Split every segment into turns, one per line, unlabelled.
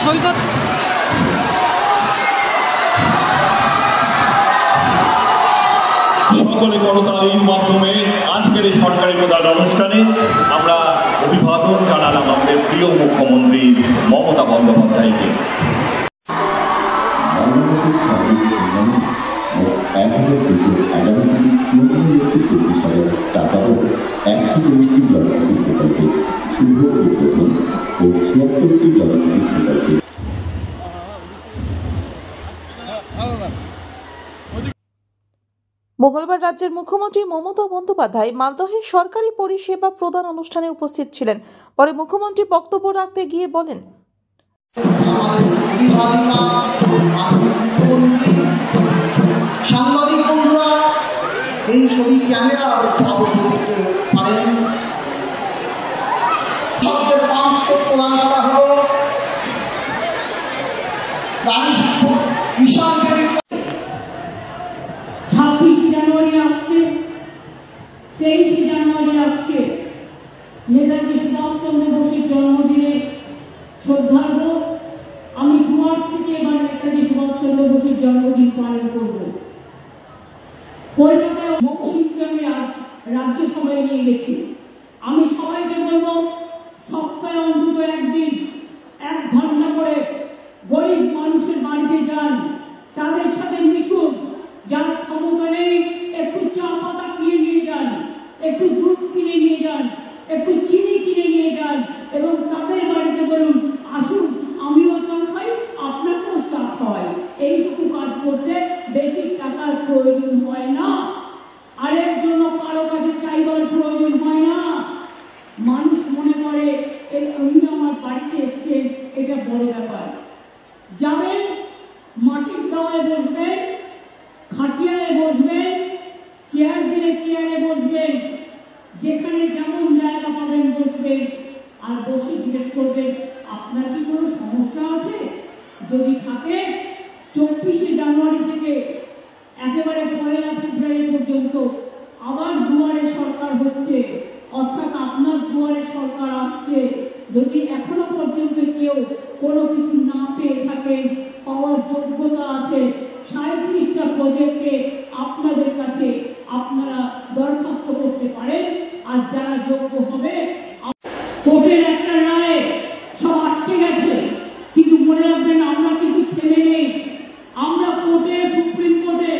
সৈকত
সকলে করতালির মাধ্যমে আজকের এই সরকারি প্রধান অনুষ্ঠানে আমরা অভিবাদন জানালাম আমাদের প্রিয় মুখ্যমন্ত্রী মমতা বন্দ্যোপাধ্যায়কে।
বাংলাদেশের সামরিক উন্নয়ন ও ১,২১১,৯৪,০৪০ টাকাও ১২০টি জনভিত্তিক প্রকল্পে শুভ উদ্বোধন ও ৭৬টি জনভিত্তিক প্রকল্পে।
মঙ্গলবার রাজ্যের মুখ্যমন্ত্রী মমতা বন্দ্যোপাধ্যায় মালদহে সরকারি পরিষেবা প্রদান অনুষ্ঠানে উপস্থিত ছিলেন। পরে মুখ্যমন্ত্রী বক্তব্য রাখতে গিয়ে বলেন,
সাংবাদিক বন্ধুরা এই ছবি ক্যামেরা করতে পারেন। সবচেয়ে 500 প্রদান করা হল প্রাণী সম্পদ বিশাল
26 জানুয়ারি আসছে, 23 জানুয়ারি আসছে। নেতাজি সুভাষচন্দ্র বোসের জন্মদিনে শ্রদ্ধার্ঘ আমি ডুয়ার্স থেকে এবার নেতাজি সুভাষচন্দ্র বোসের জন্মদিন পালন করব। কলকাতায় মৌসুমকে আমি রাজ্যসভায় নিয়ে গেছি। আমি সবাইকে বলবো সপ্তাহে অন্তত একদিন 1 ঘন্টা করে গরিব মানুষের বাড়িতে যান, তাদের সাথে মিশুন। যার ক্ষমতা নেই একটু চা পাতা কিনে নিয়ে যান, একটু দুধ কিনে নিয়ে যান, একটু চিনি কিনে নিয়ে যান এবং তাদের বাড়িতে বলুন আসুন আমিও চা খাই, আপনাকেও চা খাওয়াই। এইটুকু কাজ করতে বেশি টাকার প্রয়োজন হয় না, আরের জন্য কারো কাছে চাইবার প্রয়োজন হয় না। মানুষ মনে করে উনি আমার বাড়িতে এসছেন, এটা বড় ব্যাপার। যাবেন মাটির দেওয়ায় বসবেন, খাটিয়ায় বসবেন, চেয়ার দিলে চেয়ারে বসবেন, যেখানে যেমন জায়গা পাবেন বসবেন, আর বসে জিজ্ঞেস করবেন আপনার কি কোনো সমস্যা আছে। যদি থাকে 24 জানুয়ারি থেকে একেবারে 1 ফেব্রুয়ারি পর্যন্ত আবার দুয়ারে সরকার হচ্ছে, অর্থাৎ আপনার দুয়ারে সরকার আসছে। যদি এখনো পর্যন্ত কেউ কোনো কিছু না পেয়ে থাকেন, পাওয়ার যোগ্যতা আছে, 37টা প্রজেক্টে আপনাদের কাছে আপনারা দরখাস্ত করতে পারেন। আর যারা যোগ্য হবে, কোর্টের একটা রায়ে সব আটকে গেছে, কিন্তু মনে রাখবেন আমরা কিন্তু থেমে নেই। আমরা কোর্টে, সুপ্রিম কোর্টে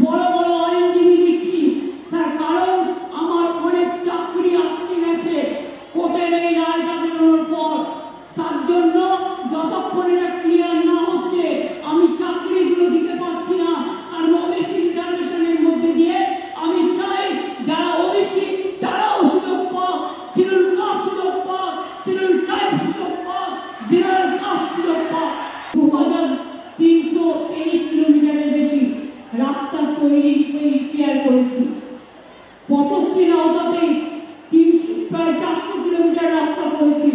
বড় বড় আইনজীবী দিচ্ছি, তার কারণ আমার অনেক চাকরি আটকে গেছে কোর্টের এই রায়টা বেরোনোর পর। তার জন্য যতক্ষণ এটা ক্লিয়ার না হচ্ছে আমি চাকরিগুলো দিতে পারছি না। কারণ ওবিসি রিজার্ভেশনের মধ্যে দিয়ে আমি চাই যারা ওবিসি তারাও সুযোগ পাক, শিডিউল কাস্ট সুযোগ পাক, শিডিউল ট্রাইব সুযোগ পাক, জেনারেল কাস্ট সুযোগ পাক। 2323 কিলোমিটারের বেশি রাস্তা তৈরি রিপেয়ার করেছি। পথশ্রীর আওতাতেই প্রায় 400 কিলোমিটার রাস্তা করেছি।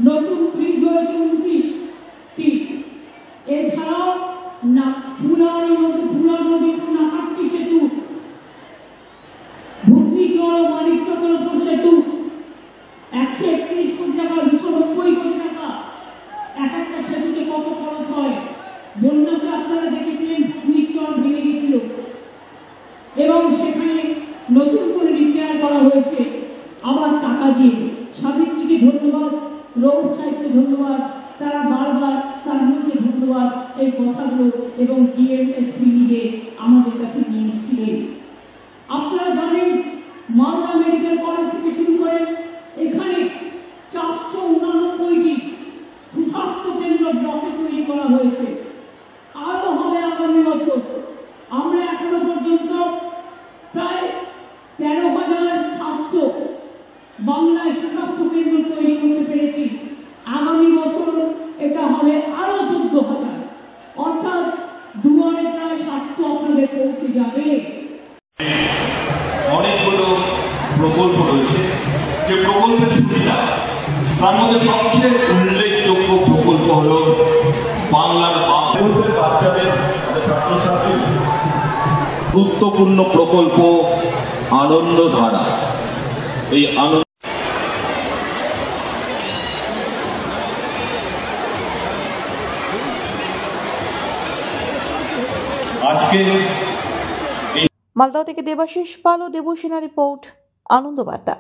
নতুন ব্রিজ হয়েছে 29টি। এছাড়াও ফুলার নদী নাকাট্টি সেতু, ঘূর্ণিঝড় ও মানিকচকের উপর সেতু 131 কোটি টাকা, 290 কোটি টাকা। এক একটা সেতুতে কত খরচ হয়। বন্যাতে আপনারা দেখেছিলেন ঘূর্ণিঝড় ভেঙে গেছিল এবং সেখানে নতুন করে রিপেয়ার করা হয়েছে আবার টাকা দিয়ে। সাবিত্রীকে ধন্যবাদ, রৌফ সাহেবকে ধন্যবাদ, তারা বারবার তার মধ্যে ধন্যবাদ এই কথাগুলো এবং ডিএমএসপি নিজে আমাদের কাছে নিয়ে এসেছিলেন। আপনারা জানেন মালদা মেডিকেল কলেজ থেকে শুরু করে এখানে 489টি সুস্বাস্থ্য কেন্দ্র ব্লকে তৈরি করা হয়েছে, আরো হবে আগামী বছর। আমরা এখনো পর্যন্ত প্রায় 13,700 বাংলায় সুস্বাস্থ্য কেন্দ্র তৈরি করতে পেরেছি। আগামী বছর এটা হবে আরো 14,000, অর্থাৎ দুয়ারে প্রায় স্বাস্থ্য আপনাদের পৌঁছে যাবে।
অনেকগুলো প্রকল্প রয়েছে, যে প্রকল্পের সুবিধা তার মধ্যে সবচেয়ে উল্লেখযোগ্য প্রকল্প হল বাংলার প্রকল্পের বাচ্চাদের ছাত্রছাত্রী গুরুত্বপূর্ণ প্রকল্প আনন্দধারা। এই আনন্দ আজকে
মালদহ থেকে দেবাশিস পাল ও দেবসেনা রিপোর্ট, আনন্দবার্তা।